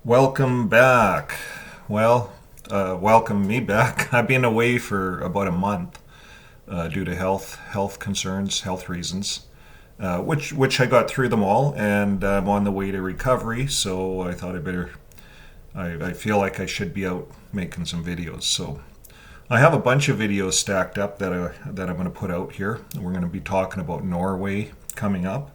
Welcome back. Welcome me back. I've been away for about a month due to health concerns, health reasons, which I got through them all, and I'm on the way to recovery. So I thought I better. I feel like I should be out making some videos. So I have a bunch of videos stacked up that I'm going to put out here. We're going to be talking about Norway coming up,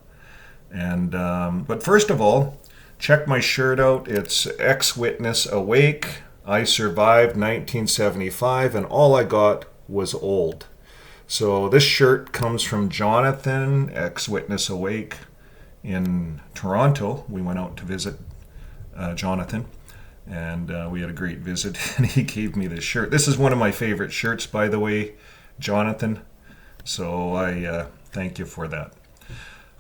and but first of all. Check my shirt out. It's Ex-Witness Awake. I survived 1975 and all I got was old. So this shirt comes from Jonathan, Ex-Witness Awake in Toronto. We went out to visit Jonathan and we had a great visit and he gave me this shirt. This is one of my favorite shirts, by the way, Jonathan. So I thank you for that.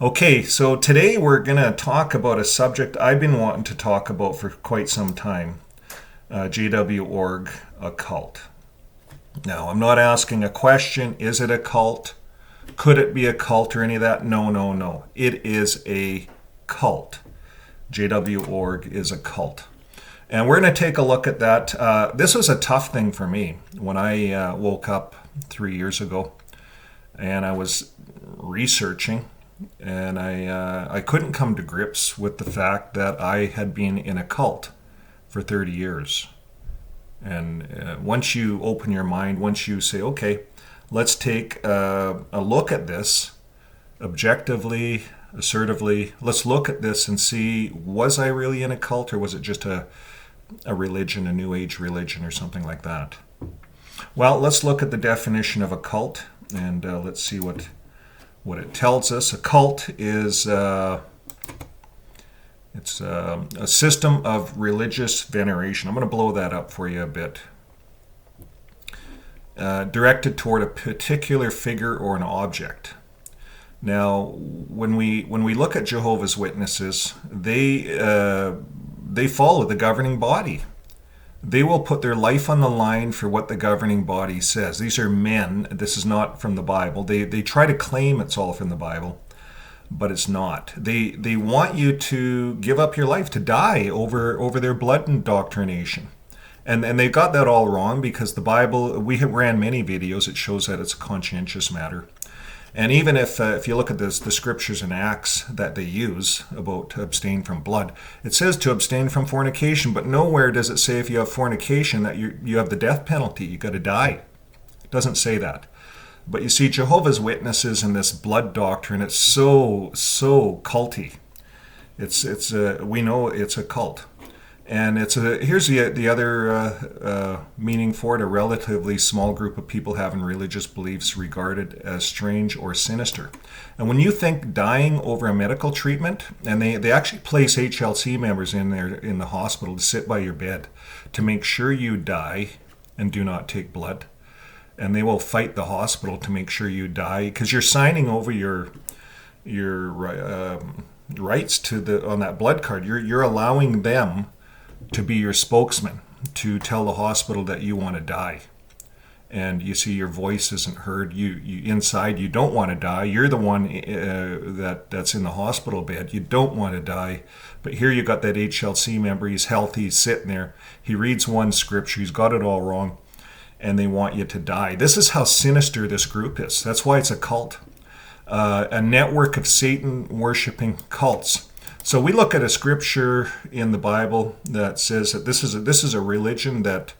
Okay, so today we're going to talk about a subject I've been wanting to talk about for quite some time. JW org, a cult. Now, I'm not asking a question, is it a cult? Could it be a cult or any of that? No. It is a cult. JW org is a cult. And we're going to take a look at that. This was a tough thing for me when I woke up 3 years ago and I was researching. And I couldn't come to grips with the fact that I had been in a cult for 30 years. And once you open your mind, once you say, okay, let's take a look at this objectively, assertively, let's look at this and see, was I really in a cult or was it just a religion, a New Age religion or something like that? Well, let's look at the definition of a cult and let's see what it tells us. A cult is it's a system of religious veneration. I'm going to blow that up for you a bit. Directed toward a particular figure or an object. Now, when we look at Jehovah's Witnesses, they follow the governing body. They will put their life on the line for what the governing body says. These are men. This is not from the Bible. They try to claim it's all from the Bible, but it's not. They want you to give up your life, to die over their blood indoctrination. And they got that all wrong because the Bible, we have ran many videos, it shows that it's a conscientious matter. And even if you look at the scriptures in Acts that they use about to abstain from blood, it says to abstain from fornication, but nowhere does it say if you have fornication that you have the death penalty, you got to die. It doesn't say that. But you see, Jehovah's Witnesses and this blood doctrine, it's so culty. We know it's a cult. And here's the other meaning for it, a relatively small group of people having religious beliefs regarded as strange or sinister. And when you think dying over a medical treatment, and they actually place HLC members in there in the hospital to sit by your bed to make sure you die and do not take blood. And they will fight the hospital to make sure you die because you're signing over your rights on that blood card. You're allowing them to be your spokesman, to tell the hospital that you want to die. And you see your voice isn't heard. You inside, you don't want to die. You're the one that's in the hospital bed. You don't want to die. But here you got that HLC member. He's healthy. He's sitting there. He reads one scripture. He's got it all wrong. And they want you to die. This is how sinister this group is. That's why it's a cult. A network of Satan-worshipping cults. So we look at a scripture in the Bible that says that this is a religion that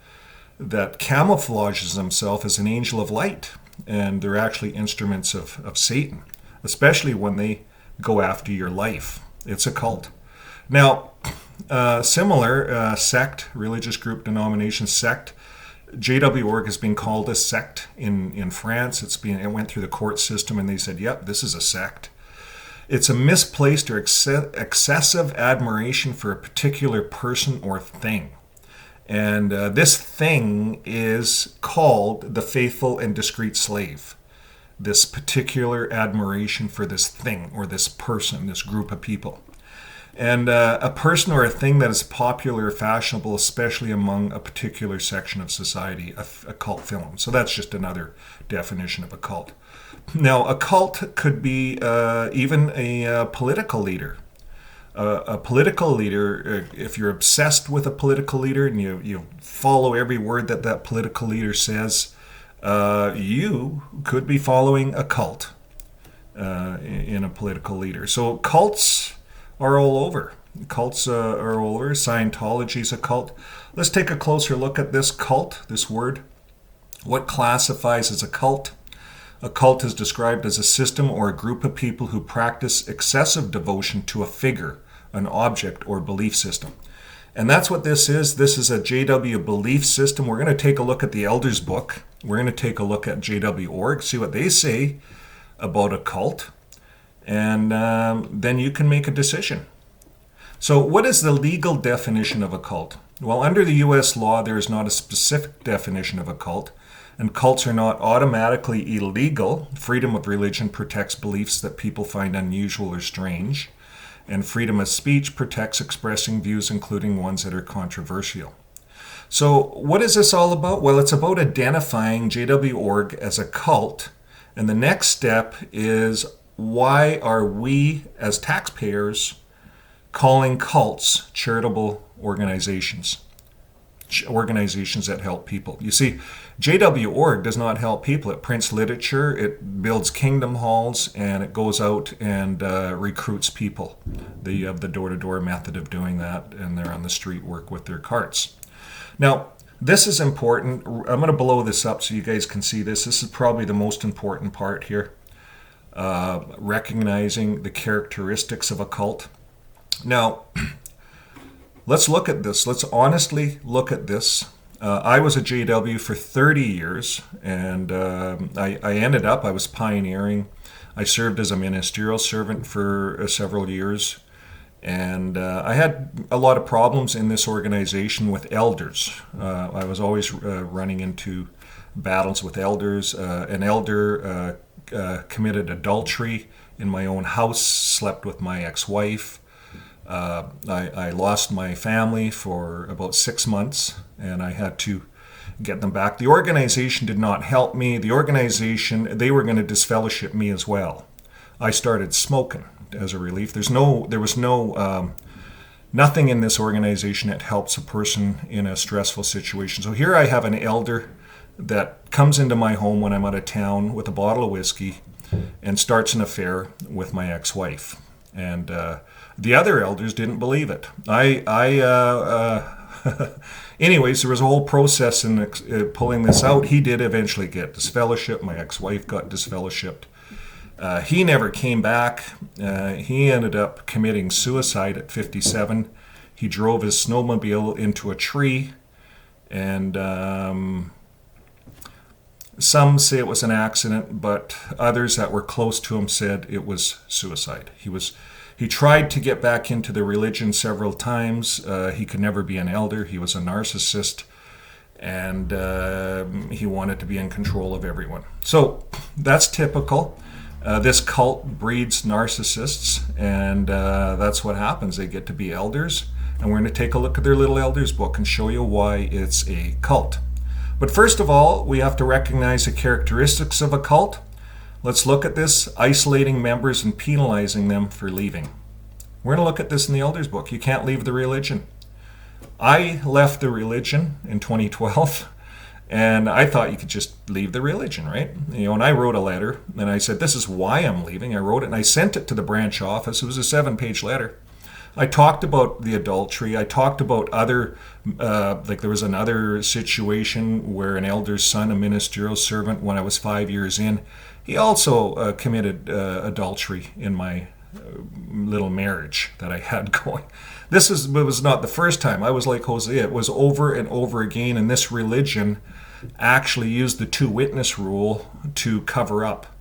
camouflages themselves as an angel of light, and they're actually instruments of Satan, especially when they go after your life. It's a cult. Now, similar sect, religious group, denomination, sect, JW org has been called a sect in France. It went through the court system, and they said, "Yep, this is a sect." It's a misplaced or excessive admiration for a particular person or thing. And this thing is called the faithful and discreet slave. This particular admiration for this thing or this person, this group of people. And a person or a thing that is popular or fashionable, especially among a particular section of society, a cult film. So that's just another definition of a cult. Now, a cult could be even a political leader. A political leader, if you're obsessed with a political leader and you follow every word that that political leader says, you could be following a cult in a political leader. So cults are all over. Cults are all over. Scientology is a cult. Let's take a closer look at this cult, this word. What classifies as a cult? A cult is described as a system or a group of people who practice excessive devotion to a figure, an object, or belief system. And that's what this is. This is a JW belief system. We're going to take a look at the Elders book. We're going to take a look at JW.org, see what they say about a cult, and then you can make a decision. So what is the legal definition of a cult? Well, under the U.S. law, there is not a specific definition of a cult, and cults are not automatically illegal. Freedom of religion protects beliefs that people find unusual or strange, and freedom of speech protects expressing views, including ones that are controversial. So what is this all about? Well, it's about identifying JW.org as a cult, and the next step is, why are we as taxpayers calling cults charitable organizations? Organizations that help people. You see, JW.org does not help people. It prints literature, it builds kingdom halls, and it goes out and recruits people. They have the door-to-door method of doing that, and they're on the street work with their carts. Now, this is important. I'm going to blow this up so you guys can see this. This is probably the most important part here. Recognizing the characteristics of a cult. Now, let's look at this. Let's honestly look at this. I was a JW for 30 years, and I was pioneering. I served as a ministerial servant for several years, and I had a lot of problems in this organization with elders. I was always running into battles with elders. An elder committed adultery in my own house, slept with my ex-wife. I lost my family for about 6 months, and I had to get them back. The organization did not help me. The organization, they were going to disfellowship me as well. I started smoking as a relief. There was nothing in this organization that helps a person in a stressful situation. So here I have an elder that comes into my home when I'm out of town with a bottle of whiskey and starts an affair with my ex-wife. And the other elders didn't believe it. Anyways, there was a whole process in pulling this out. He did eventually get disfellowshipped. My ex-wife got disfellowshipped. He never came back. He ended up committing suicide at 57. He drove his snowmobile into a tree, and some say it was an accident, but others that were close to him said it was suicide. He tried to get back into the religion several times. He could never be an elder. He was a narcissist, and he wanted to be in control of everyone. So that's typical. This cult breeds narcissists, and that's what happens. They get to be elders, and we're going to take a look at their little elders book and show you why it's a cult. But first of all, we have to recognize the characteristics of a cult. Let's look at this: isolating members and penalizing them for leaving. We're going to look at this in the Elders book. You can't leave the religion. I left the religion in 2012, and I thought you could just leave the religion, right? And I wrote a letter, and I said, this is why I'm leaving. I wrote it, and I sent it to the branch office. It was a 7-page letter. I talked about the adultery. I talked about other, like there was another situation where an elder's son, a ministerial servant, when I was 5 years in, he also committed adultery in my little marriage that I had going. This was not the first time. I was like Hosea. It was over and over again, and this religion actually used the 2-witness rule to cover up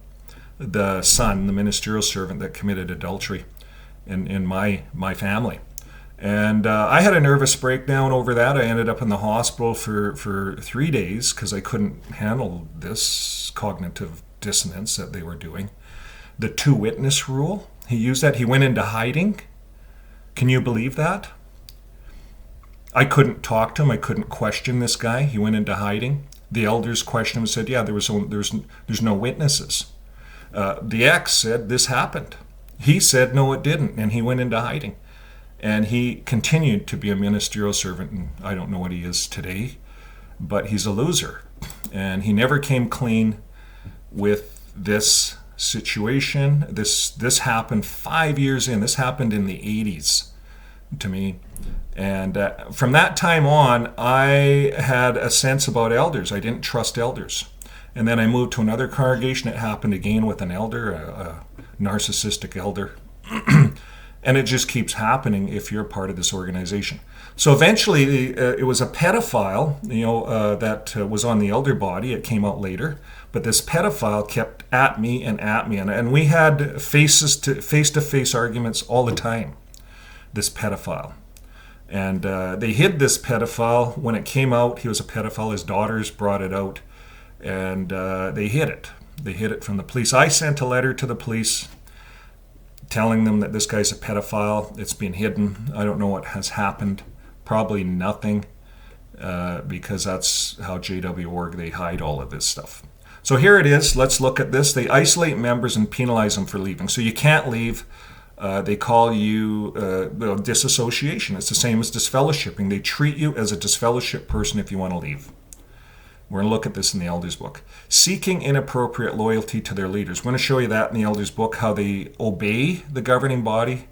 the son, the ministerial servant that committed adultery in my family. And I had a nervous breakdown over that. I ended up in the hospital for 3 days because I couldn't handle this cognitive dissonance that they were doing. The 2-witness rule, he used that. He went into hiding. Can you believe that? I couldn't talk to him. I couldn't question this guy. He went into hiding. The elders questioned him and said, yeah, there's no witnesses. The ex said this happened. He said, no, it didn't, and he went into hiding. And he continued to be a ministerial servant, and I don't know what he is today, but he's a loser. And he never came clean with this situation. This happened 5 years in. This happened in the 80s to me. And from that time on, I had a sense about elders. I didn't trust elders. And then I moved to another congregation. It happened again with an elder, a narcissistic elder. And it just keeps happening if you're part of this organization. So eventually, it was a pedophile, that was on the elder body. It came out later. But this pedophile kept at me. And we had face-to-face arguments all the time, this pedophile. And they hid this pedophile. When it came out, he was a pedophile. His daughters brought it out. And they hid it. They hid it from the police. I sent a letter to the police telling them that this guy's a pedophile. It's been hidden. I don't know what has happened. Probably nothing, because that's how JW.org, they hide all of this stuff. So here it is. Let's look at this. They isolate members and penalize them for leaving. So you can't leave. They call you disassociation. It's the same as disfellowshipping. They treat you as a disfellowship person if you want to leave. We're going to look at this in the Elders book. Seeking inappropriate loyalty to their leaders. We're going to show you that in the Elders book, how they obey the governing body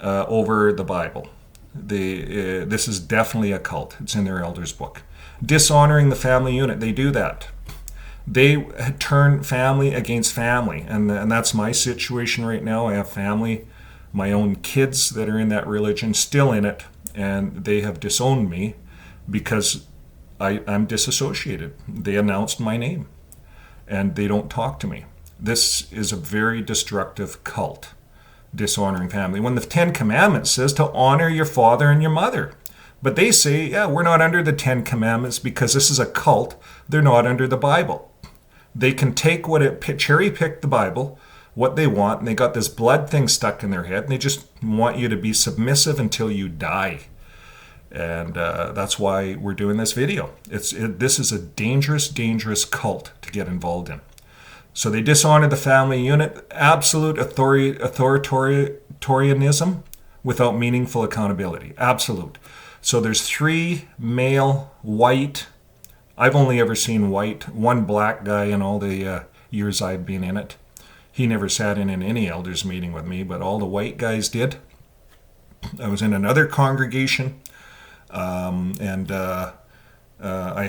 over the Bible. This is definitely a cult. It's in their Elders book. Dishonoring the family unit. They do that. They turn family against family. And that's my situation right now. I have family, my own kids that are in that religion, still in it. And they have disowned me because I'm disassociated. They announced my name, and they don't talk to me. This is a very destructive cult, dishonoring family. When the 10 Commandments says to honor your father and your mother. But they say, yeah, we're not under the 10 Commandments because this is a cult. They're not under the Bible. They can take cherry pick the Bible, what they want, and they got this blood thing stuck in their head, and they just want you to be submissive until you die. And that's why we're doing this video. This is a dangerous, dangerous cult to get involved in. So they dishonor the family unit, absolute authoritarianism without meaningful accountability. Absolute. So there's 3 male, white. I've only ever seen white. 1 black guy in all the years I've been in it. He never sat in any elders meeting with me, but all the white guys did. I was in another congregation. I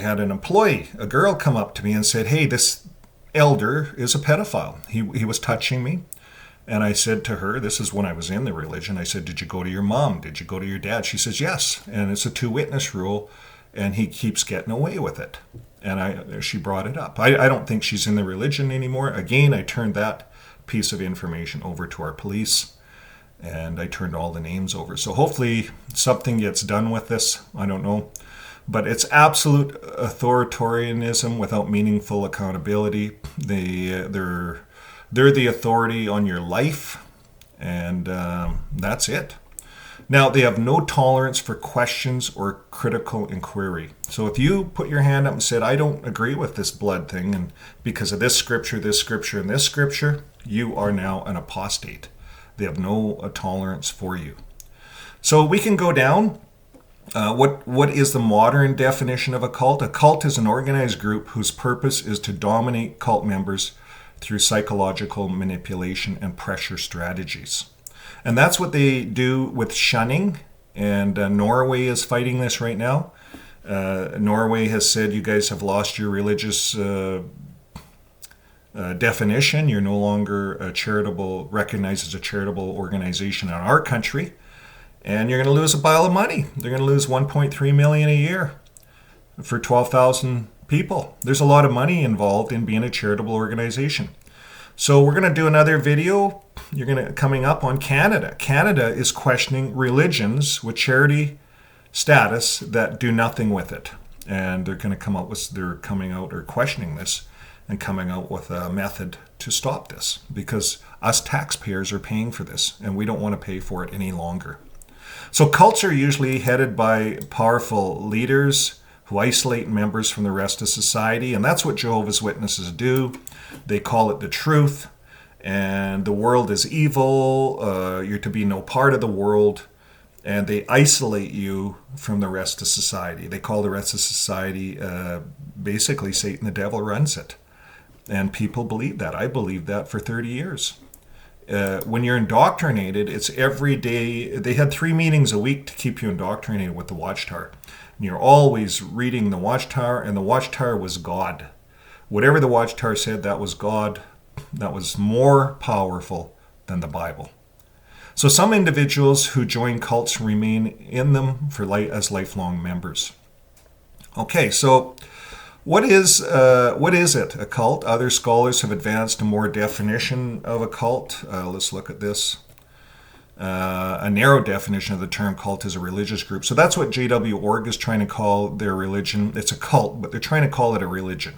had an employee, a girl, come up to me and said, hey, this elder is a pedophile. He was touching me. And I said to her, this is when I was in the religion, I said, did you go to your mom? Did you go to your dad? She says, yes. And it's a 2-witness rule, and he keeps getting away with it. And she brought it up. I don't think she's in the religion anymore. Again, I turned that piece of information over to our police. And I turned all the names over. So hopefully something gets done with this. I don't know. But it's absolute authoritarianism without meaningful accountability. They're the authority on your life. And that's it. Now, they have no tolerance for questions or critical inquiry. So if you put your hand up and said, I don't agree with this blood thing, and because of this scripture, and this scripture, you are now an apostate. They have no tolerance for you. So we can go down. What is the modern definition of a cult? A cult is an organized group whose purpose is to dominate cult members through psychological manipulation and pressure strategies. And that's what they do with shunning. And Norway is fighting this right now. Norway has said, you guys have lost your religious definition. You're no longer recognized as a charitable organization in our country, and you're going to lose a pile of money. They're going to lose $1.3 million a year for 12,000 people. There's a lot of money involved in being a charitable organization. So we're going to do another video. Coming up on Canada. Canada is questioning religions with charity status that do nothing with it, and they're coming out or questioning this and coming out with a method to stop this, because us taxpayers are paying for this and we don't want to pay for it any longer. So cults are usually headed by powerful leaders who isolate members from the rest of society, and that's what Jehovah's Witnesses do. They call it the truth, and the world is evil. You're to be no part of the world, and they isolate you from the rest of society. They call the rest of society basically Satan, the devil runs it. And people believe that. I believed that for 30 years. When you're indoctrinated, it's every day. They had 3 meetings a week to keep you indoctrinated with the Watchtower. And you're always reading the Watchtower, and the Watchtower was God. Whatever the Watchtower said, that was God. That was more powerful than the Bible. So some individuals who join cults remain in them as lifelong members. Okay, so what is it, a cult? Other scholars have advanced a more definition of a cult. Let's look at this. A narrow definition of the term cult is a religious group. So that's what JW.org is trying to call their religion. It's a cult, but they're trying to call it a religion.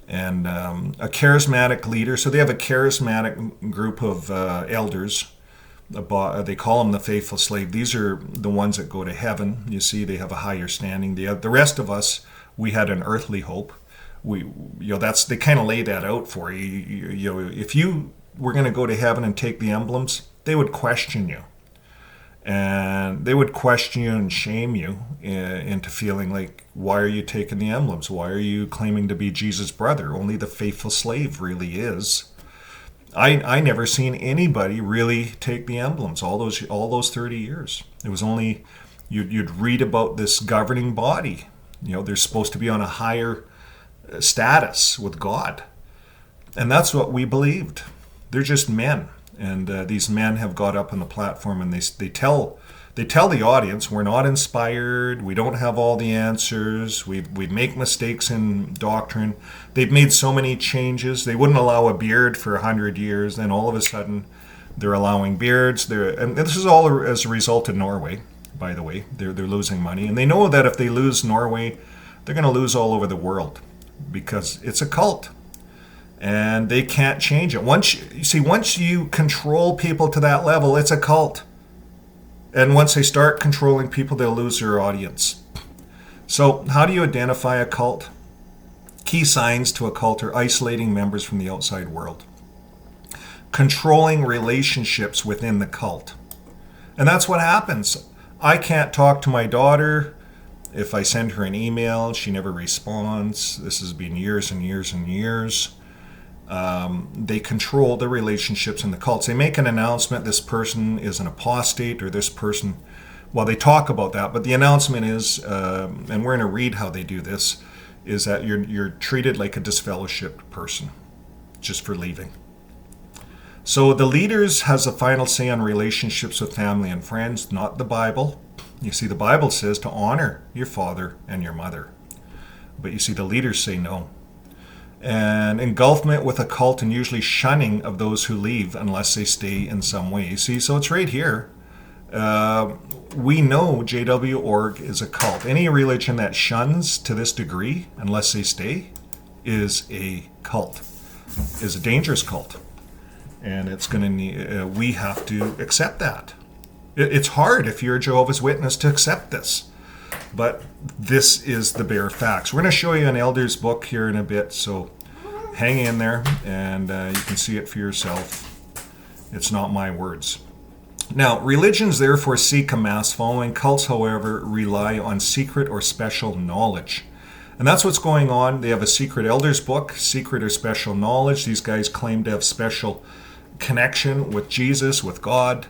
And a charismatic leader. So they have a charismatic group of elders. They call them the faithful slave. These are the ones that go to heaven. You see, they have a higher standing. The rest of us, we had an earthly hope. They kind of lay that out for you. If you were going to go to heaven and take the emblems, they would question you, and they would question you and shame you into feeling like, why are you taking the emblems? Why are you claiming to be Jesus' brother? Only the faithful slave really is. I never seen anybody really take the emblems all those 30 years. It was only you'd read about this governing body. They're supposed to be on a higher status with God, and that's what we believed. They're just men, and these men have got up on the platform and they tell the audience, we're not inspired, we don't have all the answers, we make mistakes in doctrine. They've made so many changes. They wouldn't allow a beard for 100 years, then all of a sudden they're allowing beards. And this is all as a result of Norway, by the way. They're losing money, and they know that if they lose Norway, they're going to lose all over the world because it's a cult. And they can't change it. Once you control people to that level, it's a cult. And once they start controlling people, they'll lose their audience. So how do you identify a cult? Key signs to a cult are isolating members from the outside world, controlling relationships within the cult. And that's what happens. I can't talk to my daughter. If I send her an email, she never responds. This has been years and years and years. They control the relationships in the cults. They make an announcement, this person is an apostate, or this person, well, they talk about that, but the announcement is, and we're going to read how they do this, is that you're treated like a disfellowshipped person just for leaving. So the leaders has a final say on relationships with family and friends, not the Bible. You see, the Bible says to honor your father and your mother. But you see, the leaders say no. And engulfment with a cult and usually shunning of those who leave unless they stay in some way. You see, so it's right here. We know JW.org is a cult. Any religion that shuns to this degree unless they stay is a cult, is a dangerous cult. And it's going to need, we have to accept that. It's hard if you're a Jehovah's Witness to accept this. But this is the bare facts. We're going to show you an elder's book here in a bit, so hang in there and you can see it for yourself. It's not my words. Now, religions therefore seek a mass following. Cults, however, rely on secret or special knowledge. And that's what's going on. They have a secret elder's book, secret or special knowledge. These guys claim to have special connection with Jesus, with God.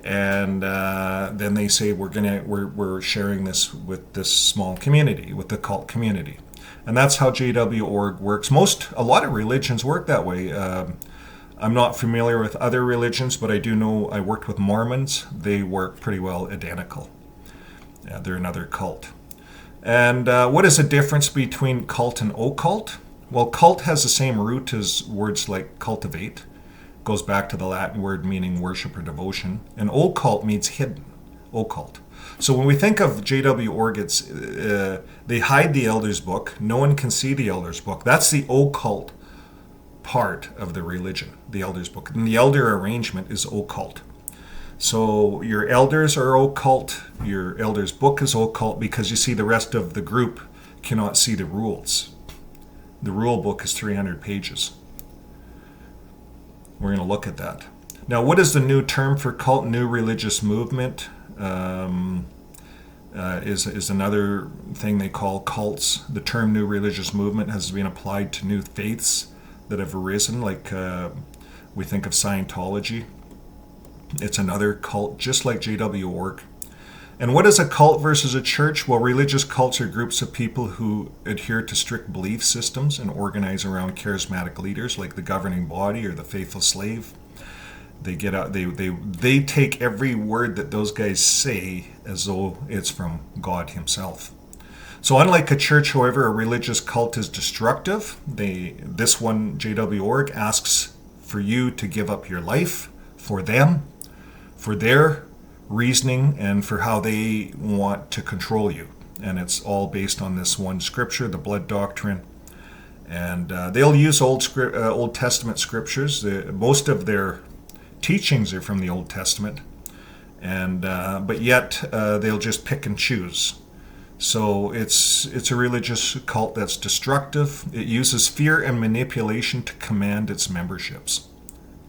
And then they say we're sharing this with this small community, with the cult community, and that's how JW.org works. A lot of religions work that way. I'm not familiar with other religions, but I do know I worked with Mormons. They work pretty well identical. Yeah, they're another cult. And what is the difference between cult and occult? Well, cult has the same root as words like cultivate. Goes back to the Latin word meaning worship or devotion. And occult means hidden. Occult. So when we think of JW.org, it's they hide the elder's book. No one can see the elder's book. That's the occult part of the religion, the elder's book. And the elder arrangement is occult. So your elders are occult. Your elder's book is occult because you see the rest of the group cannot see the rules. The rule book is 300 pages. We're going to look at that. Now, what is the new term for cult? New religious movement. is another thing they call cults. The term new religious movement has been applied to new faiths that have arisen, like we think of Scientology. It's another cult, just like JW.org. And what is a cult versus a church? Well, religious cults are groups of people who adhere to strict belief systems and organize around charismatic leaders like the governing body or the faithful slave. They get out. They take every word that those guys say as though it's from God Himself. So, unlike a church, however, a religious cult is destructive. This one, JW.org, asks for you to give up your life for them, for their reasoning, and for how they want to control you. And it's all based on this one scripture, the blood doctrine. And they'll use Old Testament scriptures. Most of their teachings are from the Old Testament, and but yet they'll just pick and choose. So it's a religious cult that's destructive. It uses fear and manipulation to command its memberships.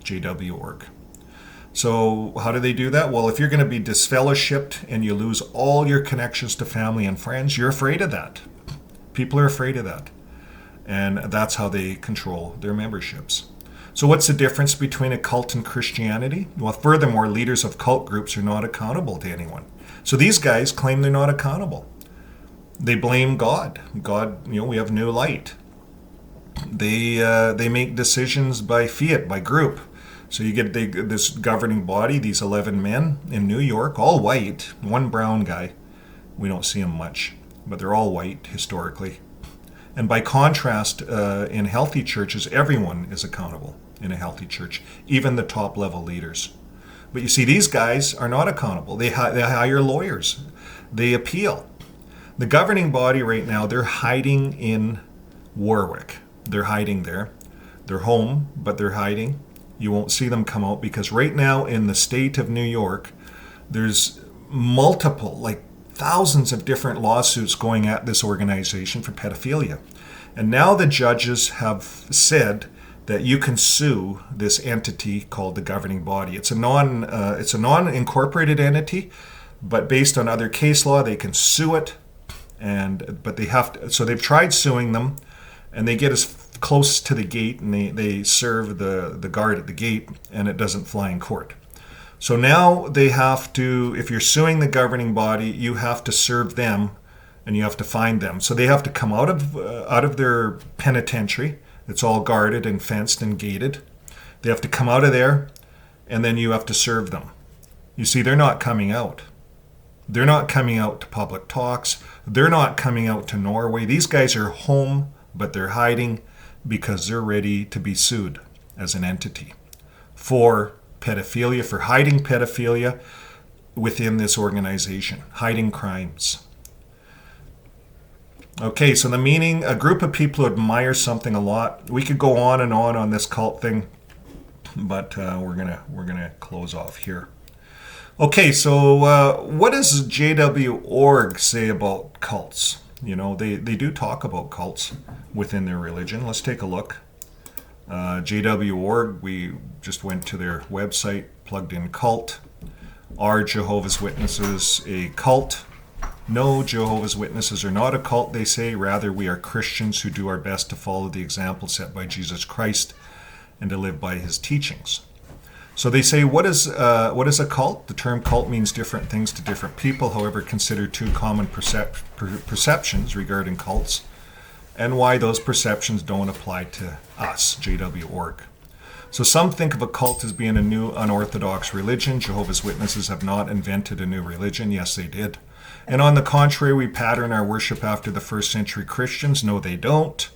JW.org. So how do they do that? Well, if you're going to be disfellowshipped and you lose all your connections to family and friends, you're afraid of that. People are afraid of that. And that's how they control their memberships. So what's the difference between a cult and Christianity? Well, furthermore, leaders of cult groups are not accountable to anyone. So these guys claim they're not accountable. They blame God. God, we have new light. They make decisions by fiat, by group. So you get this governing body, these 11 men in New York, all white, one brown guy. We don't see him much, but they're all white historically. And by contrast, in healthy churches, everyone is accountable in a healthy church, even the top level leaders. But you see, these guys are not accountable. They hire lawyers. They appeal. The governing body right now, they're hiding in Warwick. They're hiding there. They're home, but they're hiding. You won't see them come out because right now in the state of New York, there's multiple, like thousands of different lawsuits going at this organization for pedophilia. And now the judges have said that you can sue this entity called the governing body. It's a non-incorporated entity, but based on other case law, they can sue it. But they have to, so they've tried suing them, and they get as close to the gate, and they serve the guard at the gate, and it doesn't fly in court. So now they have to, if you're suing the governing body, you have to serve them, and you have to find them. So they have to come out of their penitentiary. It's all guarded and fenced and gated. They have to come out of there, and then you have to serve them. You see, they're not coming out. They're not coming out to public talks. They're not coming out to Norway. These guys are home, but they're hiding because they're ready to be sued as an entity for pedophilia, for hiding pedophilia within this organization, hiding crimes. Okay, so the meaning, a group of people who admire something a lot. We could go on this cult thing, but we're gonna close off here. Okay, so what does JW.org say about cults? They do talk about cults within their religion. Let's take a look. JW.org, we just went to their website, plugged in cult. Are Jehovah's Witnesses a cult? No, Jehovah's Witnesses are not a cult, they say. Rather, we are Christians who do our best to follow the example set by Jesus Christ and to live by His teachings. So they say, what is a cult? The term cult means different things to different people. However, consider two common perceptions regarding cults and why those perceptions don't apply to us, JW.org. So some think of a cult as being a new unorthodox religion. Jehovah's Witnesses have not invented a new religion. Yes, they did. And on the contrary, we pattern our worship after the first century Christians. No, they don't.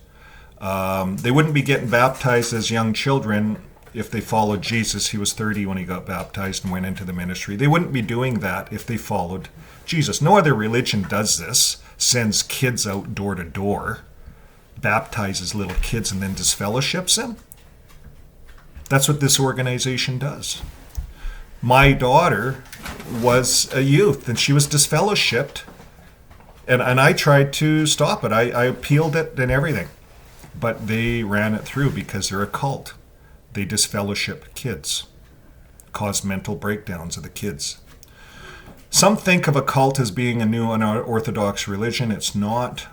They wouldn't be getting baptized as young children if they followed Jesus. He was 30 when he got baptized and went into the ministry. They wouldn't be doing that if they followed Jesus. No other religion does this, sends kids out door to door, baptizes little kids and then disfellowships them. That's what this organization does. My daughter was a youth and she was disfellowshipped, and I tried to stop it. I appealed it and everything, but they ran it through because they're a cult. They disfellowship kids, cause mental breakdowns of the kids. Some think of a cult as being a new unorthodox religion. It's not.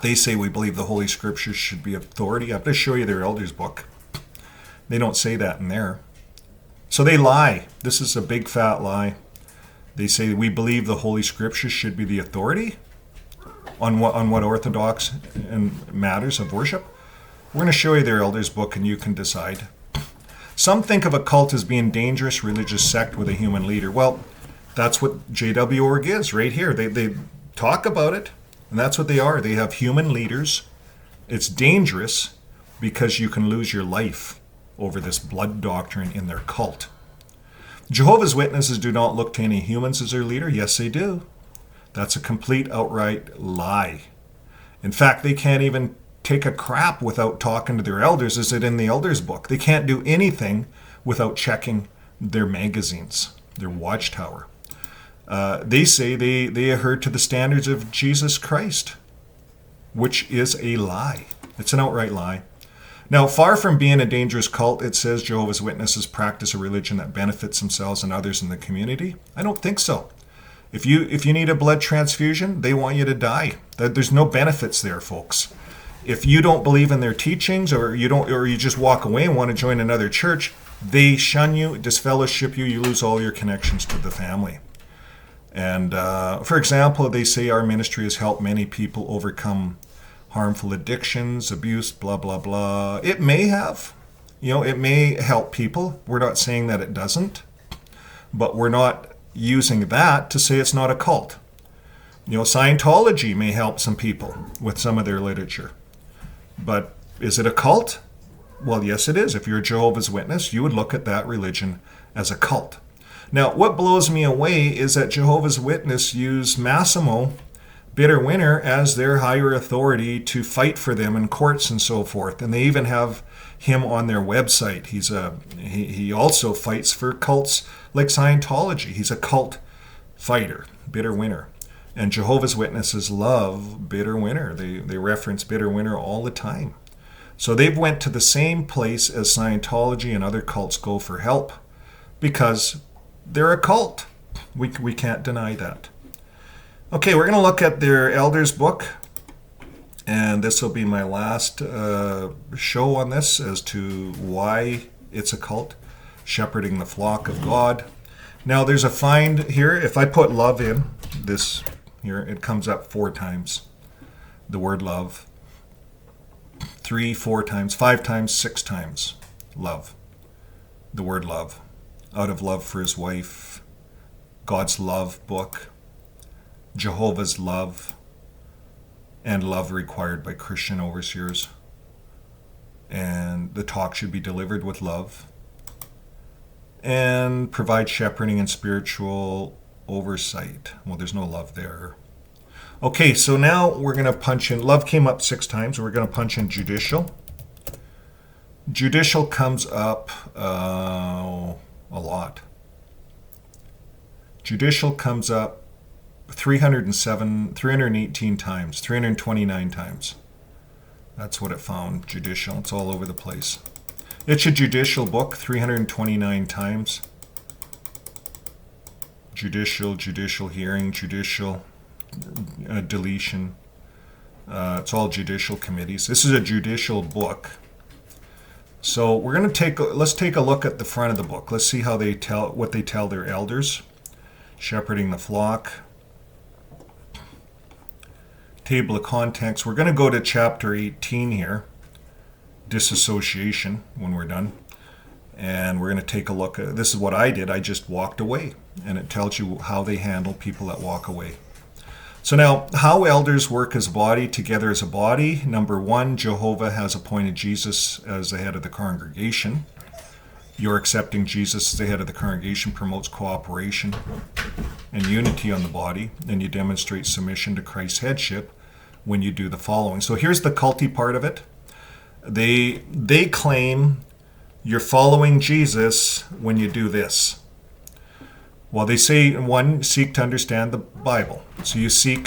They say we believe the Holy Scriptures should be authority. I have to show you their elders book. They don't say that in there. So they lie. This is a big fat lie. They say we believe the Holy Scriptures should be the authority on what orthodox and matters of worship. We're going to show you their elders book and you can decide. Some think of a cult as being a dangerous religious sect with a human leader. Well, that's what J.W. Org is right here. They talk about it, and that's what they are. They have human leaders. It's dangerous because you can lose your life over this blood doctrine in their cult. Jehovah's Witnesses do not look to any humans as their leader. Yes, they do. That's a complete outright lie. In fact, they can't even take a crap without talking to their elders. Is it in the elders book? They can't do anything without checking their magazines, their watchtower. They say they adhere to the standards of Jesus Christ, which is a lie. It's an outright lie. Now, far from being a dangerous cult, it says Jehovah's Witnesses practice a religion that benefits themselves and others in the community. I don't think so. If you need a blood transfusion, they want you to die. There's no benefits there, folks. If you don't believe in their teachings, or you just walk away and want to join another church, they shun you, disfellowship you. You lose all your connections to the family. And for example, they say our ministry has helped many people overcome harmful addictions, abuse, blah, blah, blah. It may have. It may help people. We're not saying that it doesn't. But we're not using that to say it's not a cult. Scientology may help some people with some of their literature. But is it a cult? Well, yes, it is. If you're a Jehovah's Witness, you would look at that religion as a cult. Now, what blows me away is that Jehovah's Witness use Massimo Bitter Winter as their higher authority to fight for them in courts and so forth. And they even have him on their website. He also fights for cults like Scientology. He's a cult fighter, Bitter Winter. And Jehovah's Witnesses love Bitter Winter. They reference Bitter Winter all the time. So they've went to the same place as Scientology and other cults go for help because they're a cult. We can't deny that. Okay, we're going to look at their elders book. And this will be my last show on this as to why it's a cult. Shepherding the flock of God. Now there's a find here. If I put love in this here, it comes up 4 times. The word love. 3, 4 times, 5 times, 6 times. Love. The word love. Out of love for his wife. God's love book. Jehovah's love. And love required by Christian overseers. And the talk should be delivered with love. And provide shepherding and spiritual oversight. Well, there's no love there. Okay, so now we're going to punch in. Love came up 6 times. We're going to punch in judicial. Judicial comes up a lot. Judicial comes up 318 times, 329 times. That's what it found, judicial. It's all over the place. It's a judicial book, 329 times. Judicial hearing, judicial deletion. It's all judicial committees. This is a judicial book. So we're going to let's take a look at the front of the book. Let's see how what they tell their elders. Shepherding the flock. Table of contents. We're going to go to chapter 18 here. Disassociation when we're done. And we're going to take a look at, this is what I did. I just walked away. And it tells you how they handle people that walk away. So now, how elders work as a body, together as a body. Number 1, Jehovah has appointed Jesus as the head of the congregation. Your accepting Jesus as the head of the congregation promotes cooperation and unity on the body, and you demonstrate submission to Christ's headship when you do the following. So here's the culty part of it. They claim you're following Jesus when you do this. Well, they say, 1, seek to understand the Bible. So you see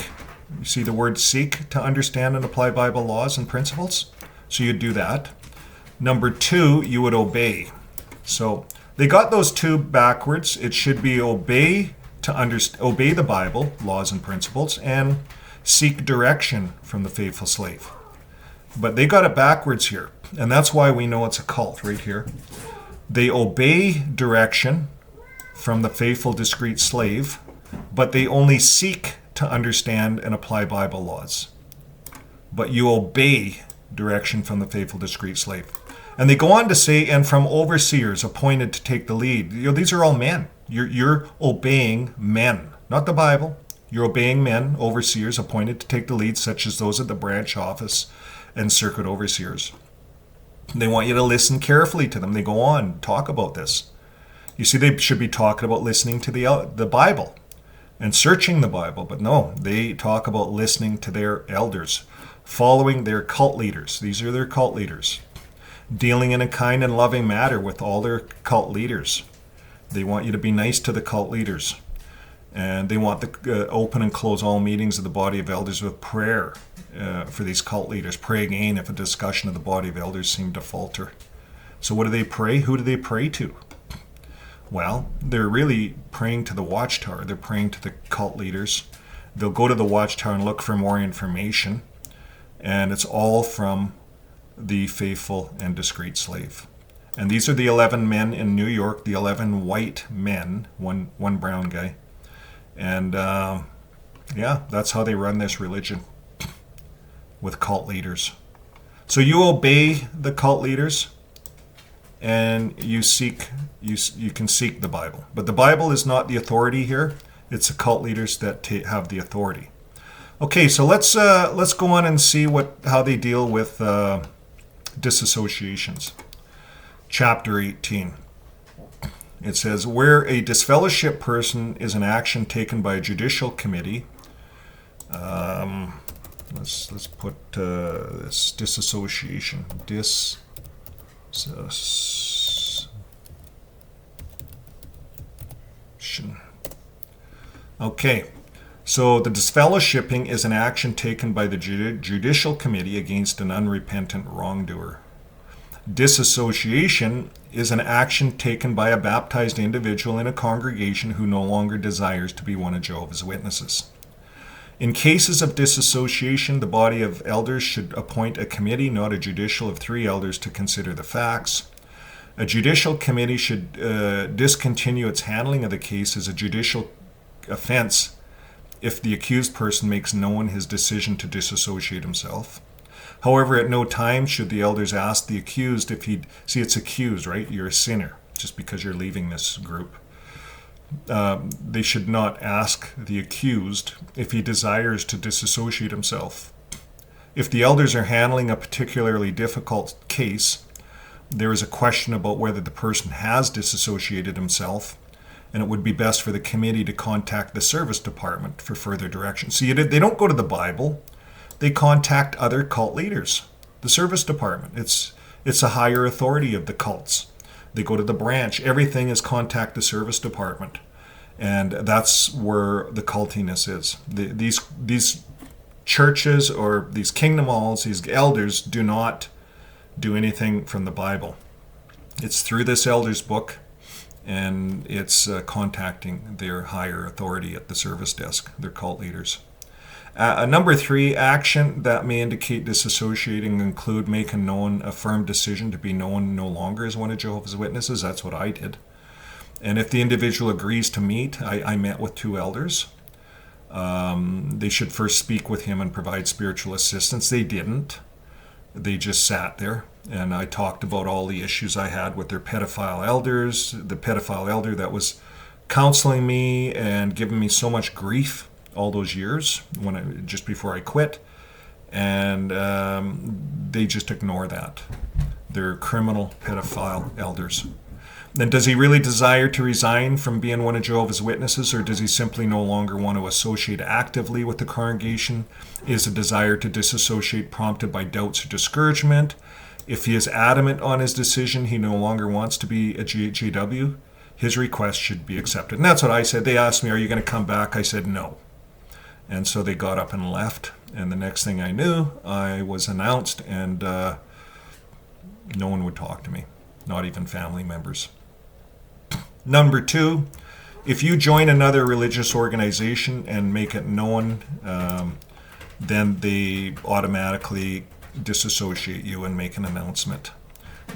the word seek, to understand and apply Bible laws and principles. So you do that. Number 2, you would obey. So they got those 2 backwards. It should be obey to obey the Bible, laws and principles, and seek direction from the faithful slave. But they got it backwards here, and that's why we know it's a cult right here. They obey direction from the faithful, discreet slave, but they only seek to understand and apply Bible laws. But you obey direction from the faithful, discreet slave. And they go on to say, and from overseers appointed to take the lead. These are all men. You're obeying men, not the Bible. You're obeying men, overseers appointed to take the lead, such as those at the branch office and circuit overseers. They want you to listen carefully to them. They go on, talk about this. You see, they should be talking about listening to the Bible and searching the Bible. But no, they talk about listening to their elders, following their cult leaders. These are their cult leaders. Dealing in a kind and loving manner with all their cult leaders. They want you to be nice to the cult leaders. And they want to open and close all meetings of the body of elders with prayer for these cult leaders. Pray again if a discussion of the body of elders seemed to falter. So what do they pray? Who do they pray to? Well, they're really praying to the watchtower. They're praying to the cult leaders. They'll go to the watchtower and look for more information. And it's all from the faithful and discreet slave. And these are the 11 men in New York, the 11 white men, one brown guy. And that's how they run this religion, with cult leaders. So you obey the cult leaders, and you can seek the Bible. But the Bible is not the authority here. It's the cult leaders that have the authority. Okay, so let's go on and see how they deal with disassociations. Chapter 18. It says, where a disfellowship person is an action taken by a judicial committee. Let's put this disassociation. Okay. So the disfellowshipping is an action taken by the judicial committee against an unrepentant wrongdoer. Disassociation is an action taken by a baptized individual in a congregation who no longer desires to be one of Jehovah's Witnesses. In cases of disassociation, the body of elders should appoint a committee, not a judicial, of 3 elders to consider the facts. A judicial committee should discontinue its handling of the case as a judicial offense if the accused person makes known his decision to disassociate himself. However, at no time should the elders ask the accused if he'd... See, it's accused, right? You're a sinner just because you're leaving this group. They should not ask the accused if he desires to disassociate himself. If the elders are handling a particularly difficult case, there is a question about whether the person has disassociated himself, and it would be best for the committee to contact the service department for further direction. See, they don't go to the Bible. They contact other cult leaders, the service department. It's a higher authority of the cults. They go to the branch. Everything is contact the service department. And that's where the cultiness is. These churches or these kingdom halls, these elders do not do anything from the Bible. It's through this elder's book, and it's contacting their higher authority at the service desk, their cult leaders. Number 3, action that may indicate disassociating include making known a firm decision to be known no longer as one of Jehovah's Witnesses. That's what I did. And if the individual agrees to meet, I met with 2 elders. They should first speak with him and provide spiritual assistance. They didn't. They just sat there, and I talked about all the issues I had with their pedophile elders, the pedophile elder that was counseling me and giving me so much grief all those years just before I quit, and they just ignore that. They're criminal pedophile elders. Then does he really desire to resign from being one of Jehovah's Witnesses, or does he simply no longer want to associate actively with the congregation? Is a desire to disassociate prompted by doubts or discouragement? If he is adamant on his decision, he no longer wants to be a JW, his request should be accepted. And that's what I said. They asked me, are you going to come back? I said no. And so they got up and left. And the next thing I knew, I was announced, and no one would talk to me, not even family members. Number 2, if you join another religious organization and make it known, then they automatically disassociate you and make an announcement.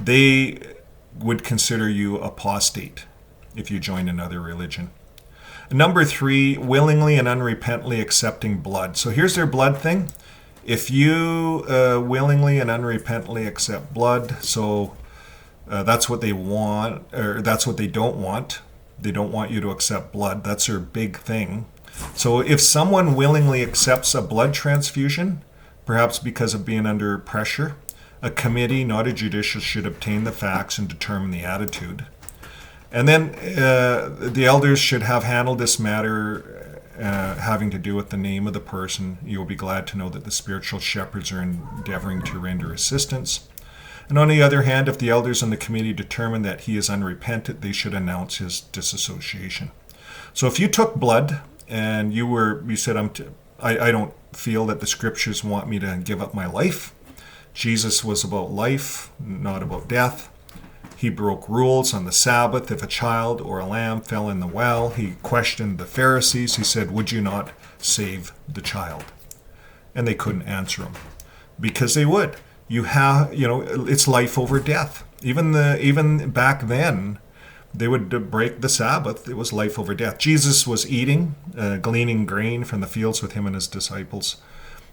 They would consider you apostate if you join another religion. Number 3, willingly and unrepentantly accepting blood. So here's their blood thing. If you willingly and unrepentantly accept blood, so that's what they want, or that's what they don't want. They don't want you to accept blood. That's their big thing. So if someone willingly accepts a blood transfusion, perhaps because of being under pressure, a committee, not a judicial, should obtain the facts and determine the attitude. And then the elders should have handled this matter having to do with the name of the person. You'll be glad to know that the spiritual shepherds are endeavoring to render assistance. And on the other hand, if the elders and the committee determine that he is unrepentant, they should announce his disassociation. So if you took blood and you said, I don't feel that the scriptures want me to give up my life. Jesus was about life, not about death. He broke rules on the Sabbath. If a child or a lamb fell in the well, he questioned the Pharisees. He said, would you not save the child? And they couldn't answer him because they would. It's life over death. Even back then, they would break the Sabbath. It was life over death. Jesus was eating, gleaning grain from the fields with him and his disciples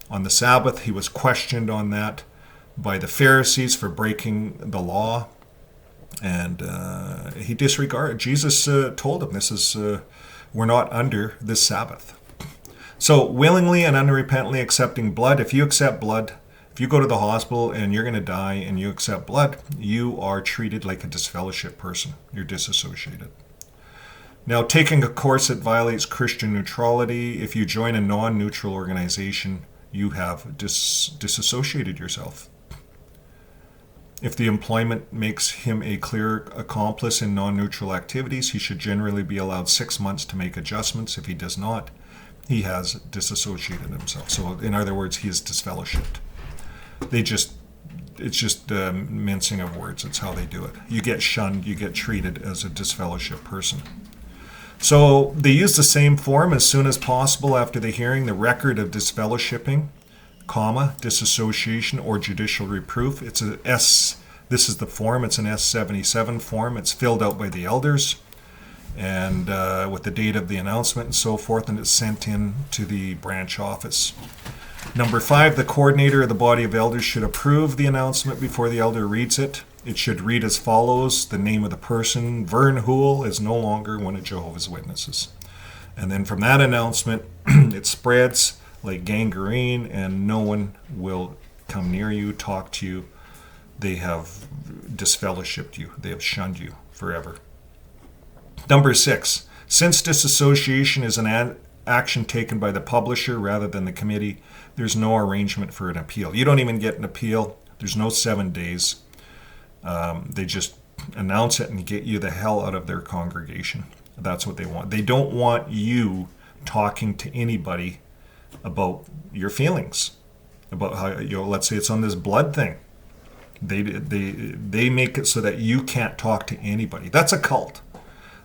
on the Sabbath. He was questioned on that by the Pharisees for breaking the law. And he disregarded. Jesus told him, we're not under this Sabbath. So willingly and unrepentantly accepting blood. If you accept blood, if you go to the hospital and you're going to die and you accept blood, you are treated like a disfellowship person. You're disassociated. Now, taking a course that violates Christian neutrality, if you join a non-neutral organization, you have disassociated yourself. If the employment makes him a clear accomplice in non-neutral activities, he should generally be allowed 6 months to make adjustments. If he does not, he has disassociated himself. So in other words, he is disfellowshipped. It's just mincing of words. It's how they do it. You get shunned, you get treated as a disfellowship person. So they use the same form as soon as possible after the hearing, the record of disfellowshipping, disassociation, or judicial reproof. It's a S. This is the form. It's an S77 form. It's filled out by the elders and with the date of the announcement and so forth, and it's sent in to the branch office. Number 5, the coordinator of the body of elders should approve the announcement before the elder reads it. It should read as follows: the name of the person, Vern is no longer one of Jehovah's Witnesses. And then from that announcement, it spreads like gangrene, and no one will come near you, talk to you. They have disfellowshipped you. They have shunned you forever. Number 6, since disassociation is an action taken by the publisher rather than the committee, there's no arrangement for an appeal. You don't even get an appeal. There's no 7 days. They just announce it and get you the hell out of their congregation. That's what they want. They don't want you talking to anybody about your feelings, about how, let's say it's on this blood thing. They make it so that you can't talk to anybody. That's a cult.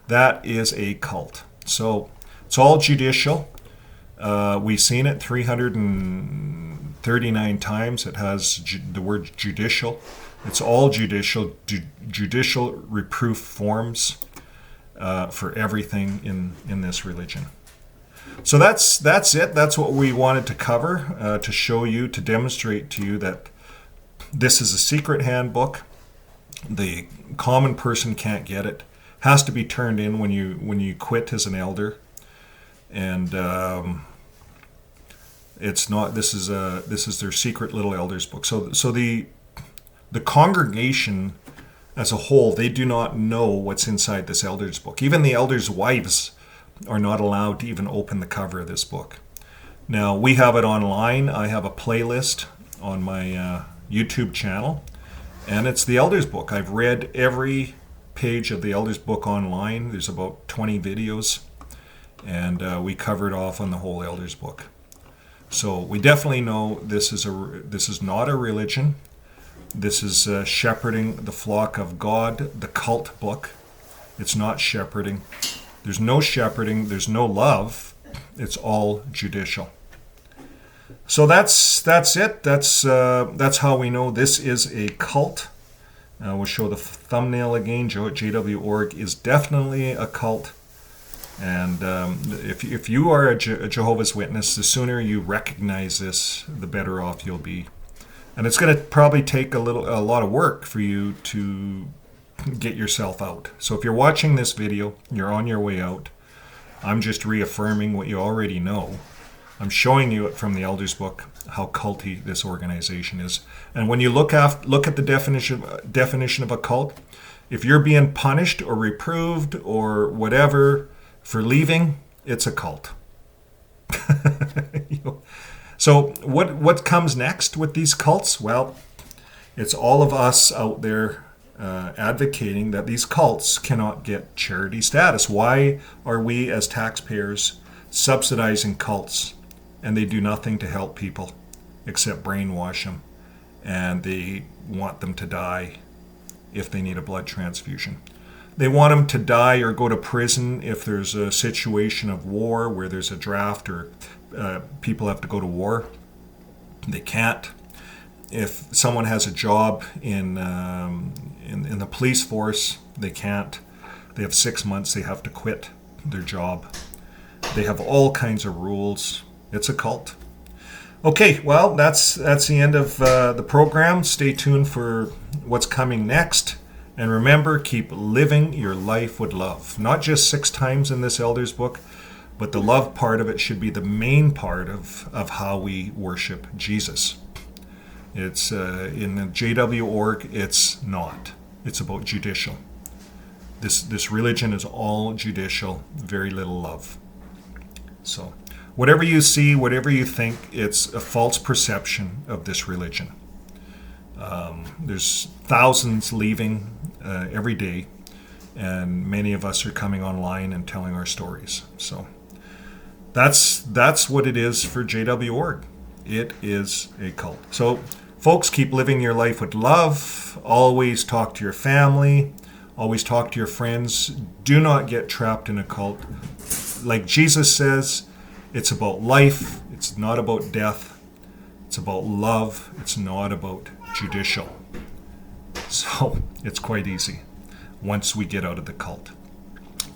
That is a cult. So it's all judicial. We've seen it 339 times. It has the word judicial. It's all judicial. Judicial reproof forms for everything in this religion. So that's it. That's what we wanted to cover, to show you, to demonstrate to you that this is a secret handbook. The common person can't get it. Has to be turned in when you quit as an elder, and it's not. This is their secret little elders book. So the congregation as a whole, they do not know what's inside this elders book. Even the elders' wives are not allowed to even open the cover of this book. Now, we have it online. I have a playlist on my YouTube channel, and it's the elders book. I've read every page of the elders book online. There's about 20 videos, and we covered off on the whole elders book. So we definitely know this is not a religion. This is shepherding the flock of God, the cult book. It's not shepherding. There's no shepherding. There's no love. It's all judicial. So that's it. That's how we know this is a cult. We'll show the thumbnail again. JW.org is definitely a cult. And if you are a Jehovah's Witness, the sooner you recognize this, the better off you'll be. And it's going to probably take a lot of work for you to get yourself out. So if you're watching this video, you're on your way out. I'm just reaffirming what you already know. I'm showing you it from the Elders book how culty this organization is. And when you look at the definition of a cult, if you're being punished or reproved or whatever for leaving, it's a cult. So what comes next with these cults? Well, it's all of us out there advocating that these cults cannot get charity status. Why are we as taxpayers subsidizing cults, and they do nothing to help people except brainwash them, and they want them to die if they need a blood transfusion? They want them to die or go to prison if there's a situation of war where there's a draft or people have to go to war. They can't. If someone has a job in the police force, they can't. They have 6 months. They have to quit their job. They have all kinds of rules. It's a cult. Okay, well, that's the end of the program. Stay tuned for what's coming next. And remember, keep living your life with love. Not just 6 times in this Elders book, but the love part of it should be the main part of how we worship Jesus. It's in the JW.org, it's not. It's about judicial. This religion is all judicial, very little love. So whatever you see, whatever you think, it's a false perception of this religion. There's thousands leaving every day, and many of us are coming online and telling our stories. So that's what it is for JW.org. It is a cult. So folks, keep living your life with love. Always talk to your family. Always talk to your friends. Do not get trapped in a cult. Like Jesus says, it's about life. It's not about death. It's about love. It's not about judicial. So it's quite easy once we get out of the cult.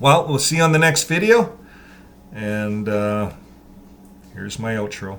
Well, we'll see you on the next video. And here's my outro.